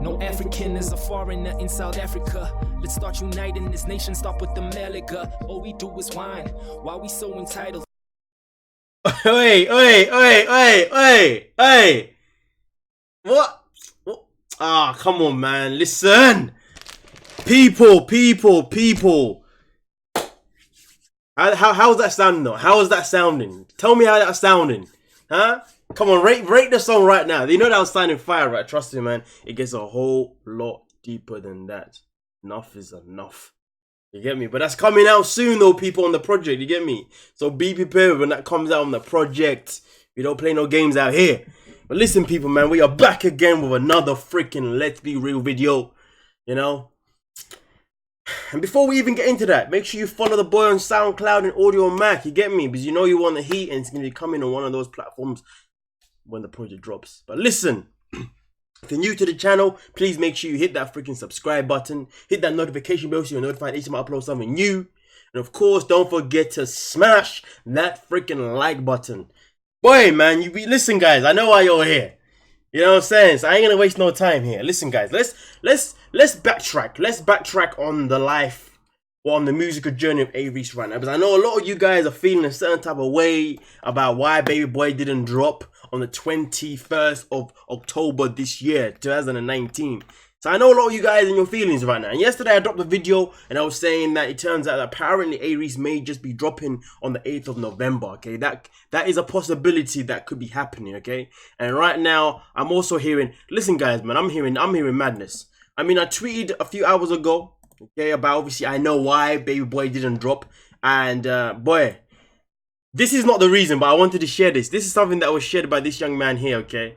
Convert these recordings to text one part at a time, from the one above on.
No African is a foreigner in South Africa. Let's start uniting this nation, stop with the Malaga. All we do is whine, why we so entitled? Hey. What? Ah, come on, man. Listen. People. How's that sounding though? How is that sounding? Tell me how that's sounding. Huh? Come on, rate the song right now. You know that was sounding fire, right? Trust me, man. It gets a whole lot deeper than that. Enough is enough. You get me? But that's coming out soon though, people, on the project. You get me? So be prepared when that comes out on the project. We don't play no games out here. But listen, people, man, we are back again with another freaking Let's Be Real video. You know? And before we even get into that, make sure you follow the boy on SoundCloud and AUDIOMACK. You get me? Because you know you want the heat and it's going to be coming on one of those platforms when the project drops. But listen, if you're new to the channel, please make sure you hit that freaking subscribe button. Hit that notification bell so you're notified each time I upload something new. And of course, don't forget to smash that freaking like button. Boy, man, listen, guys, I know why you're here. You know what I'm saying? So I ain't gonna waste no time here. Listen, guys, let's backtrack. Let's backtrack on the life or on the musical journey of A-Reece right now, because I know a lot of you guys are feeling a certain type of way about why Baby Boy didn't drop on the 21st of October this year, 2019. So I know a lot of you guys in your feelings right now. And yesterday I dropped a video and I was saying that it turns out that apparently A-Reece may just be dropping on the 8th of November, okay? That is a possibility that could be happening, okay? And right now I'm also hearing, listen guys, man, I'm hearing madness. I mean, I tweeted a few hours ago, okay, about obviously I know why Baby Boy didn't drop. And boy, this is not the reason, but I wanted to share this. This is something that was shared by this young man here, okay?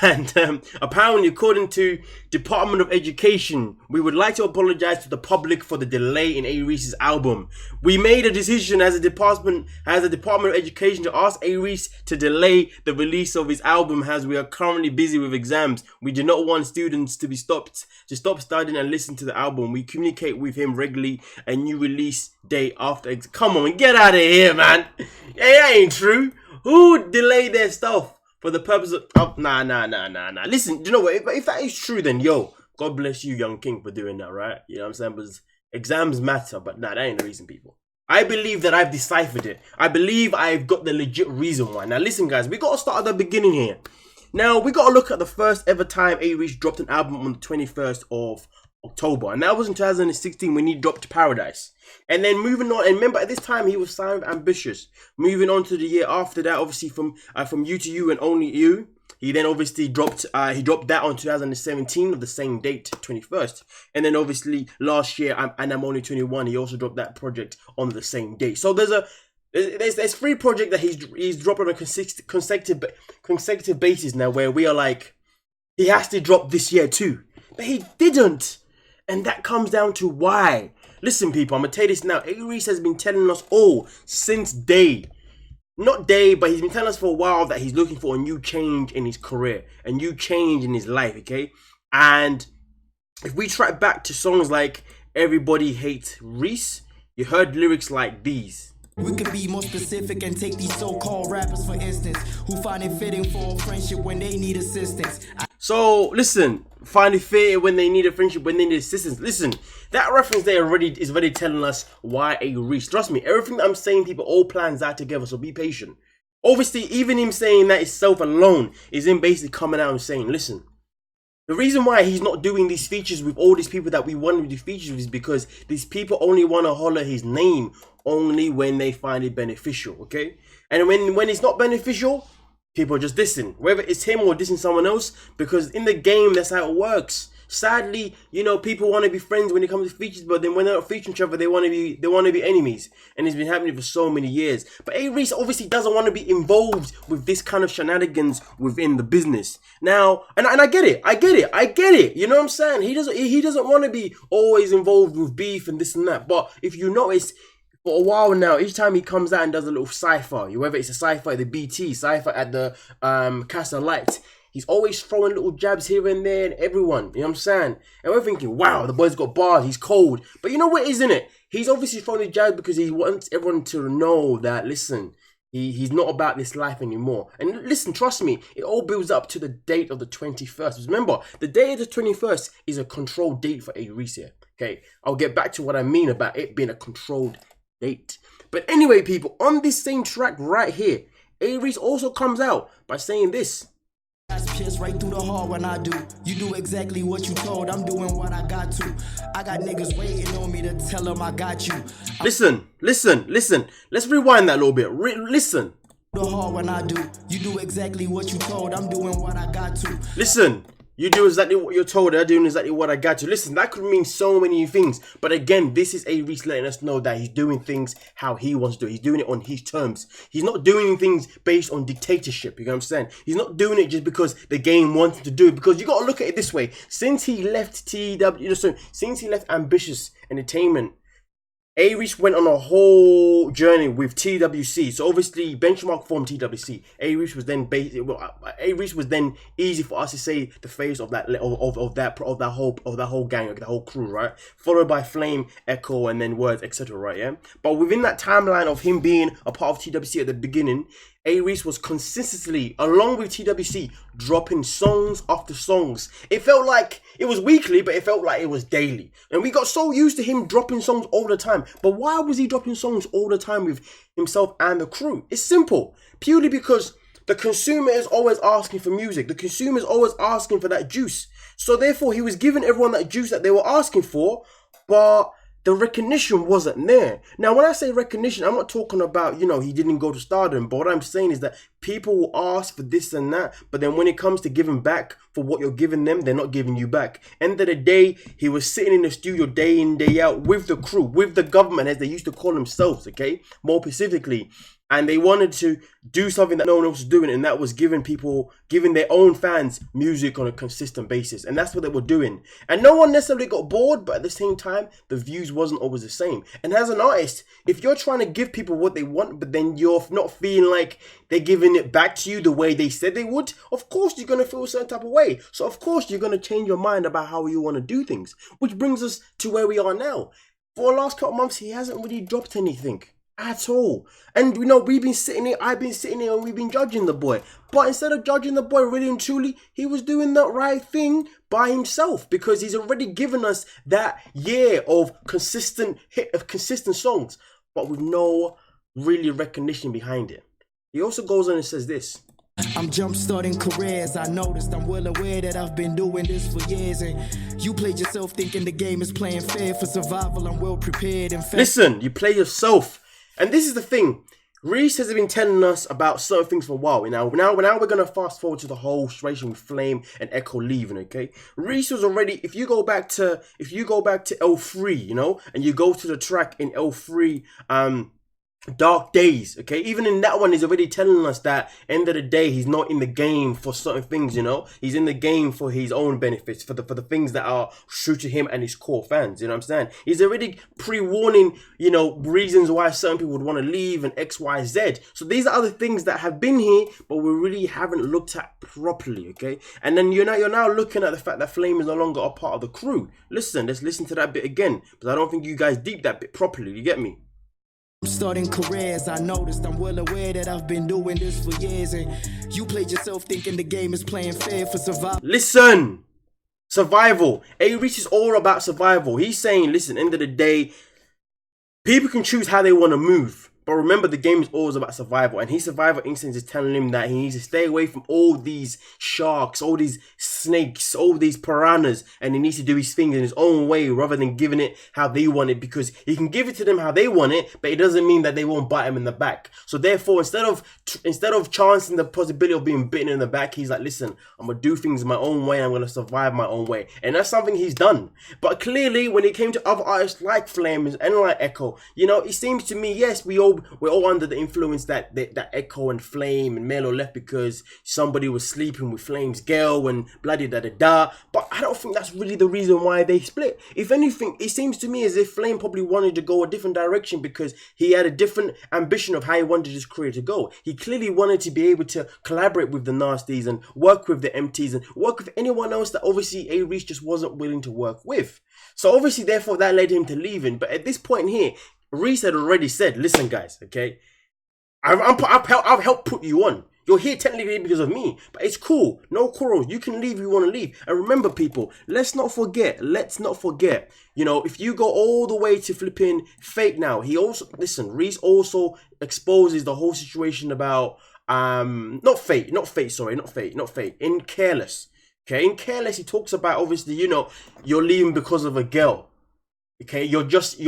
And apparently, according to Department of Education, we would like to apologize to the public for the delay in A-Reece's album. We made a decision as a department of Education to ask A-Reece to delay the release of his album as we are currently busy with exams. We do not want students to stop studying and listen to the album. We communicate with him regularly. A new release date after. Come on, get out of here, man. Yeah, that ain't true. Who delayed their stuff for the purpose of... Oh, nah. Listen, you know what? If that is true, then yo, God bless you, young king, for doing that, right? You know what I'm saying? Because exams matter, but nah, that ain't the reason, people. I believe that I've deciphered it. I believe I've got the legit reason why. Now, listen, guys, we got to start at the beginning here. Now, we got to look at the first ever time A-Reece dropped an album on the 21st of October. And that was in 2016 when he dropped Paradise. And then moving on, and remember at this time he was signed with Ambitious. Moving on to the year after that, obviously from You to You and Only You, he then obviously dropped that on 2017 of the same date, 21st. And then obviously last year, and I'm Only 21, he also dropped that project on the same date. So there's 3 projects that he's dropped on a consecutive basis now, where we are like, he has to drop this year too, but he didn't. And that comes down to why. Listen, people, I'm going to tell you this now. A-Reece has been telling us all since not day, but he's been telling us for a while that he's looking for a new change in his career, a new change in his life, okay? And if we track back to songs like Everybody Hates Reece, you heard lyrics like these. We could be more specific and take these so-called rappers, for instance, who find it fitting for a friendship when they need assistance. So, listen, find it fitting when they need a friendship, when they need assistance. Listen, that reference there is already telling us why A-Reece. Trust me, everything I'm saying, people, all plans out together, so be patient. Obviously, even him saying that itself alone is him basically coming out and saying, listen, the reason why he's not doing these features with all these people that we want to do features with is because these people only want to holler his name only when they find it beneficial, okay? And when it's not beneficial, people just dissing, whether it's him or dissing someone else, because in the game, that's how it works. Sadly, you know, people want to be friends when it comes to features, but then when they're not featuring each other, they want to be enemies, and it's been happening for so many years. But A-Reece obviously doesn't want to be involved with this kind of shenanigans within the business. Now, and I get it. You know what I'm saying? He doesn't want to be always involved with beef and this and that. But if you notice, for a while now, each time he comes out and does a little cypher, whether it's a cypher at the BT, cypher at the Casa Light, he's always throwing little jabs here and there and everyone, you know what I'm saying? And we're thinking, wow, the boy's got bars, he's cold. But you know what, isn't it? He's obviously throwing the jabs because he wants everyone to know that, listen, He's not about this life anymore. And listen, trust me, it all builds up to the date of the 21st. Remember, the date of the 21st is a controlled date for A-Reece here. Okay, I'll get back to what I mean about it being a controlled date. But anyway, people, on this same track right here, A-Reece also comes out by saying this. Pierce right through the heart when I do. You do exactly what you told. I'm doing what I got to. I got niggas waiting on me to tell them I got you. Listen. Let's rewind that a little bit. Listen. The heart when I do. You do exactly what you told. I'm doing what I got to. Listen. You do exactly what you're told. They're doing exactly what I got you. Listen, that could mean so many things. But again, this is A-Reece letting us know that he's doing things how he wants to do it. He's doing it on his terms. He's not doing things based on dictatorship. You know what I'm saying? He's not doing it just because the game wants him to do it. Because you got to look at it this way. Since he left since he left Ambitious Entertainment, A-Reece went on a whole journey with TWC. So obviously, Benchmark formed TWC. A-Reece was then A-Reece was then easy for us to say the face of that whole gang, the whole crew, right? Followed by Flame, Echo, and then Words, etc. Right? Yeah. But within that timeline of him being a part of TWC at the beginning, A-Reece was consistently, along with TWC, dropping songs after songs. It felt like it was weekly, but it felt like it was daily. And we got so used to him dropping songs all the time. But why was he dropping songs all the time with himself and the crew? It's simple. Purely because the consumer is always asking for music. The consumer is always asking for that juice. So therefore, he was giving everyone that juice that they were asking for, but the recognition wasn't there. Now, when I say recognition, I'm not talking about, he didn't go to stardom. But what I'm saying is that people will ask for this and that. But then when it comes to giving back for what you're giving them, they're not giving you back. End of the day, he was sitting in the studio day in, day out with the crew, with the government, as they used to call themselves, okay? More specifically. And they wanted to do something that no one else was doing, and that was giving their own fans music on a consistent basis. And that's what they were doing. And no one necessarily got bored, but at the same time, the views wasn't always the same. And as an artist, if you're trying to give people what they want, but then you're not feeling like they're giving it back to you the way they said they would, of course you're going to feel a certain type of way. So of course you're going to change your mind about how you want to do things. Which brings us to where we are now. For the last couple of months, he hasn't really dropped anything at all. And we've been sitting here, I've been sitting here, and we've been judging the boy. But instead of judging the boy really and truly, he was doing the right thing by himself, because he's already given us that year of consistent songs, but with no really recognition behind it. He also goes on and says this. I'm jump starting careers. I noticed I'm well aware that I've been doing this for years, and you played yourself thinking the game is playing fair. For survival, I'm well prepared. In fact, listen, you play yourself. And this is the thing. Reece has been telling us about certain things for a while. Now we're gonna fast forward to the whole situation with Flame and Echo leaving. Okay, Reece was already. If you go back to L3, and you go to the track in L3, Dark Days, okay, even in that one, he's already telling us that end of the day, he's not in the game for certain things, he's in the game for his own benefits, for the things that are true to him and his core fans. You know what I'm saying? He's already pre-warning, reasons why certain people would want to leave and X, Y, Z. So these are other things that have been here, but we really haven't looked at properly, okay? And then you're now looking at the fact that Flame is no longer a part of the crew. Let's listen to that bit again, because I don't think you guys deep that bit properly. You get me? starting careers. I noticed I'm well aware that I've been doing this for years, and you played yourself thinking the game is playing fair for survival. Listen, survival. A-Reece is all about survival. He's saying, listen, end of the day, people can choose how they want to move. But remember, the game is always about survival. And his survival instinct is telling him that he needs to stay away from all these sharks, all these snakes, all these piranhas. And he needs to do his things in his own way rather than giving it how they want it. Because he can give it to them how they want it, but it doesn't mean that they won't bite him in the back. So therefore, instead of chancing the possibility of being bitten in the back, he's like, listen, I'm going to do things my own way. And I'm going to survive my own way. And that's something he's done. But clearly, when it came to other artists like Flame and like Echo, it seems to me, yes, we're all under the influence that Echo and Flame and Melo left because somebody was sleeping with Flame's girl and bloody da da da. But I don't think that's really the reason why they split. If anything, it seems to me as if Flame probably wanted to go a different direction because he had a different ambition of how he wanted his career to go. He clearly wanted to be able to collaborate with the Nasties and work with the MTs and work with anyone else that obviously A-Reece just wasn't willing to work with. So obviously, therefore, that led him to leaving. But at this point here, Reece had already said, listen guys, okay, I've helped put you on. You're here technically because of me, but it's cool. No quarrels. You can leave if you want to leave. And remember, people, let's not forget. You know, if you go all the way to flipping Fake now, he also, listen, Reece also exposes the whole situation about, not Fate, in Careless. Okay, in Careless, he talks about, obviously, you know, you're leaving because of a girl. Okay, you're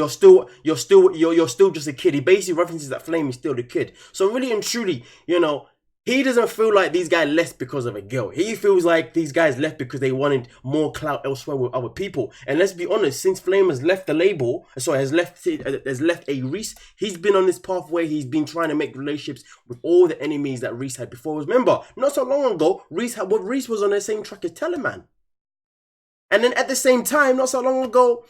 still just a kid. He basically references that Flame is still the kid. So really and truly, you know, he doesn't feel like these guys left because of a girl. He feels like these guys left because they wanted more clout elsewhere with other people. And let's be honest, since Flame has left the label, has left A-Reece, he's been on this path where he's been trying to make relationships with all the enemies that Reece had before. Remember, not so long ago, Reece was on the same track as Teleman. And then at the same time, not so long ago,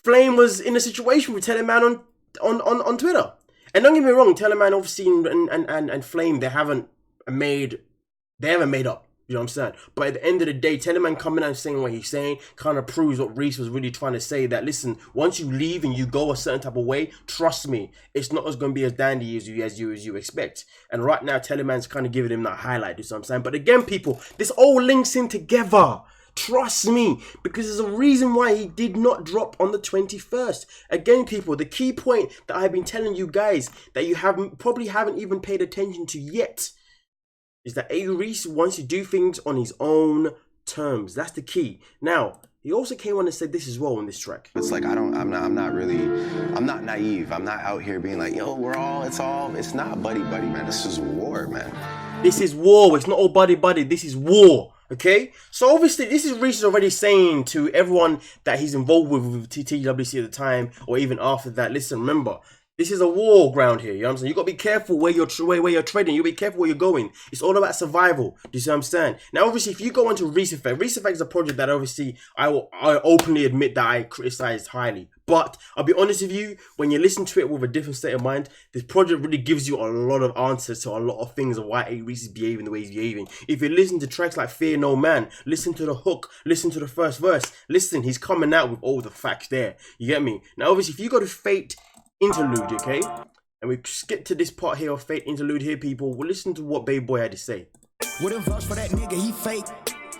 Flame was in a situation with Teleman on Twitter. And don't get me wrong, Teleman obviously and Flame, they haven't made up. You know what I'm saying? But at the end of the day, Teleman coming out and saying what he's saying kind of proves what Reece was really trying to say. That listen, once you leave and you go a certain type of way, trust me, it's not going to be as dandy as you expect. And right now, Teleman's kind of giving him that highlight. You know what I'm saying? But again, people, this all links in together. Trust me, because there's a reason why he did not drop on the 21st. Again, people, the key point that I've been telling you guys that you probably haven't even paid attention to yet is that A-Reece wants to do things on his own terms. That's the key. Now, he also came on and said this as well on this track. It's like I'm not naive. I'm not out here being like, yo, it's not buddy, man. This is war, man. This is war. It's not all buddy. This is war. Okay? So obviously, this is Reece already saying to everyone that he's involved with TWC at the time, or even after that, listen, remember, this is a war ground here, you know what I'm saying? You got to be careful where you're trading. You be careful where you're going. It's all about survival. Do you see what I'm saying? Now, obviously, if you go into Reece Effect is a project that obviously I openly admit that I criticized highly. But I'll be honest with you, when you listen to it with a different state of mind, this project really gives you a lot of answers to a lot of things of why A-Reece is behaving the way he's behaving. If you listen to tracks like Fear No Man, listen to the hook, listen to the first verse, listen, he's coming out with all the facts there. You get me? Now, obviously, if you go to Fate Interlude, okay, and we skip to this part here of Fate Interlude here, people, we'll listen to what Baby Boy had to say. Wouldn't vouch for that nigga, he fake.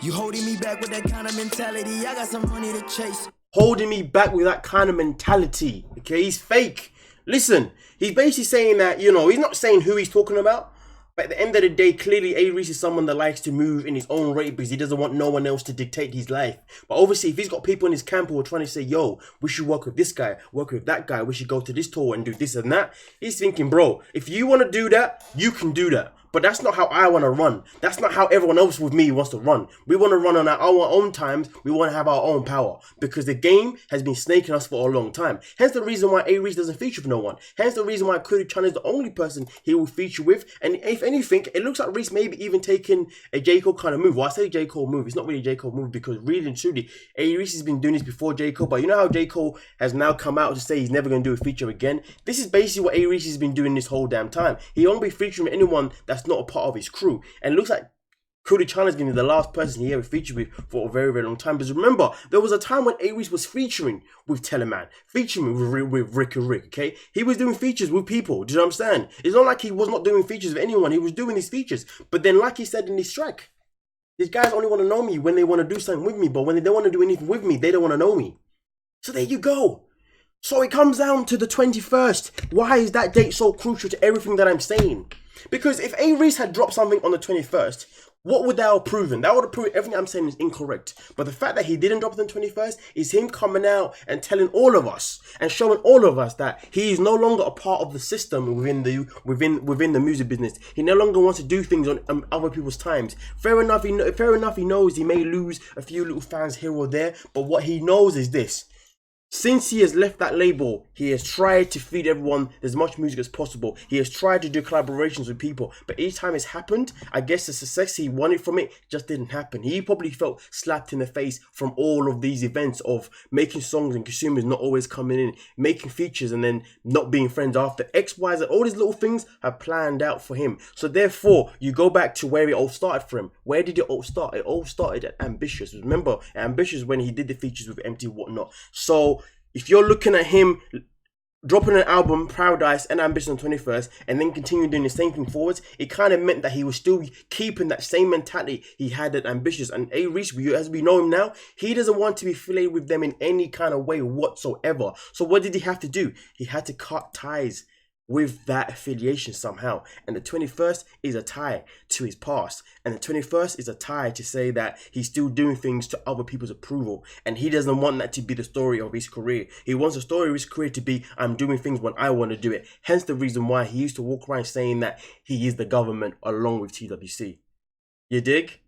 You holding me back with that kind of mentality. I got some money to chase. Holding me back with that kind of mentality. Okay, he's fake. Listen, he's basically saying that, you know, he's not saying who he's talking about. But at the end of the day, clearly A-Reece is someone that likes to move in his own rate because he doesn't want no one else to dictate his life. But obviously, if he's got people in his camp who are trying to say, yo, we should work with this guy, work with that guy, we should go to this tour and do this and that, he's thinking, bro, if you want to do that, you can do that. But that's not how I want to run. That's not how everyone else with me wants to run. We want to run on our own times. We want to have our own power. Because the game has been snaking us for a long time. Hence the reason why A-Reece doesn't feature with no one. Hence the reason why Kudi Chan is the only person he will feature with. And if anything, it looks like Reece maybe even taking a J. Cole kind of move. Well, I say J. Cole move. It's not really a J. Cole move because really and truly, A-Reece has been doing this before J. Cole. But you know how J. Cole has now come out to say he's never going to do a feature again? This is basically what A-Reece has been doing this whole damn time. He won't be featuring with anyone that's not a part of his crew. And it looks like Kudi Chan is going to be the last person he ever featured with for a very, very long time. Because remember, there was a time when A-Reece was featuring with Teleman, featuring with Rick and Rick, okay? He was doing features with people, do you know what I'm saying? It's not like he was not doing features with anyone, he was doing these features. But then like he said in this track, these guys only want to know me when they want to do something with me, but when they don't want to do anything with me, they don't want to know me. So there you go. So it comes down to the 21st. Why is that date so crucial to everything that I'm saying? Because if A-Reece had dropped something on the 21st, what would that have proven? That would have proved everything I'm saying is incorrect. But the fact that he didn't drop it on the 21st is him coming out and telling all of us and showing all of us that he is no longer a part of the system within the music business. He no longer wants to do things on other people's times. Fair enough, he knows he may lose a few little fans here or there, but what he knows is this. Since he has left that label, he has tried to feed everyone as much music as possible. He has tried to do collaborations with people. But each time it's happened, I guess the success he wanted from it just didn't happen. He probably felt slapped in the face from all of these events of making songs and consumers not always coming in, making features and then not being friends after. X, Y, Z, all these little things have planned out for him. So therefore, you go back to where it all started for him. Where did it all start? It all started at Ambitious. Remember, Ambitious when he did the features with Empty Whatnot. So if you're looking at him dropping an album, Paradise and Ambition on 21st, and then continuing doing the same thing forwards, it kind of meant that he was still keeping that same mentality he had at Ambitious. And A-Reece, as we know him now, he doesn't want to be affiliated with them in any kind of way whatsoever. So what did he have to do? He had to cut ties with that affiliation somehow. And the 21st is a tie to his past. And the 21st is a tie to say that he's still doing things to other people's approval. And he doesn't want that to be the story of his career. He wants the story of his career to be, I'm doing things when I want to do it. Hence the reason why he used to walk around saying that he is the government along with TWC. You dig?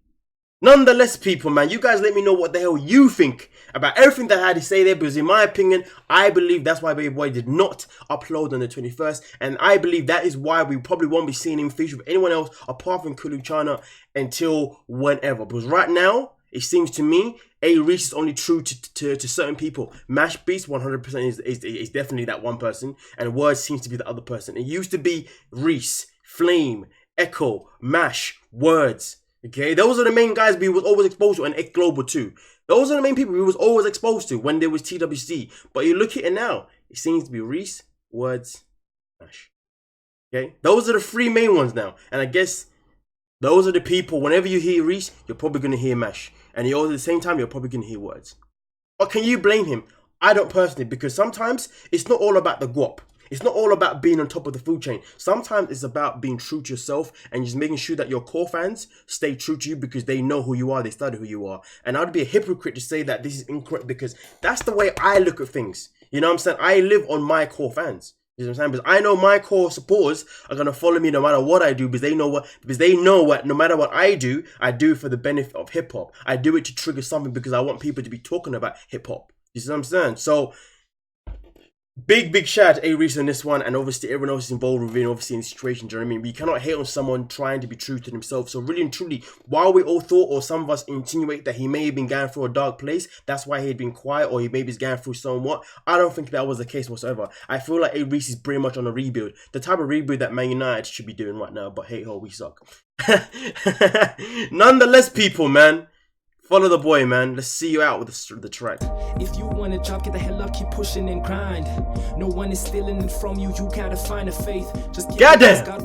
Nonetheless, people, man, you guys let me know what the hell you think about everything that I had to say there, because in my opinion, I believe that's why Baby Boy did not upload on the 21st, and I believe that is why we probably won't be seeing him feature with anyone else apart from Kuluchana until whenever. Because right now, it seems to me, A-Reece is only true to certain people. Mash Beast 100% is definitely that one person, and Words seems to be the other person. It used to be Reece, Flame, Echo, Mash, Words. Okay, those are the main guys we was always exposed to, and X Global too. Those are the main people we was always exposed to when there was TWC. But you look at it now, it seems to be Reece, Words, Mash. Okay, those are the three main ones now. And I guess those are the people, whenever you hear Reece, you're probably going to hear Mash. And at the same time, you're probably going to hear Words. But can you blame him? I don't personally, because sometimes it's not all about the guap. It's not all about being on top of the food chain. Sometimes it's about being true to yourself and just making sure that your core fans stay true to you because they know who you are, they study who you are. And I'd be a hypocrite to say that this is incorrect because that's the way I look at things. You know what I'm saying? I live on my core fans. You know what I'm saying? Because I know my core supporters are gonna follow me no matter what I do, because they know what no matter what I do it for the benefit of hip hop. I do it to trigger something because I want people to be talking about hip hop. You see what I'm saying? So big shout out to A-Reece on this one, and obviously everyone else is involved with it, obviously in the situation, do you know what I mean? But you cannot hate on someone trying to be true to themselves. So really and truly, while we all thought, or some of us insinuate that he may have been going through a dark place, that's why he had been quiet, or he maybe is going through somewhat, I don't think that was the case whatsoever. I feel like A-Reece is pretty much on a rebuild. The type of rebuild that Man United should be doing right now, but hey ho, we suck. Nonetheless, people, man, follow the boy, man. Let's see you out with the track. If you want a job, get the hell up, keep pushing and grind. No one is stealing it from you, you gotta find a faith. Just Goddamn!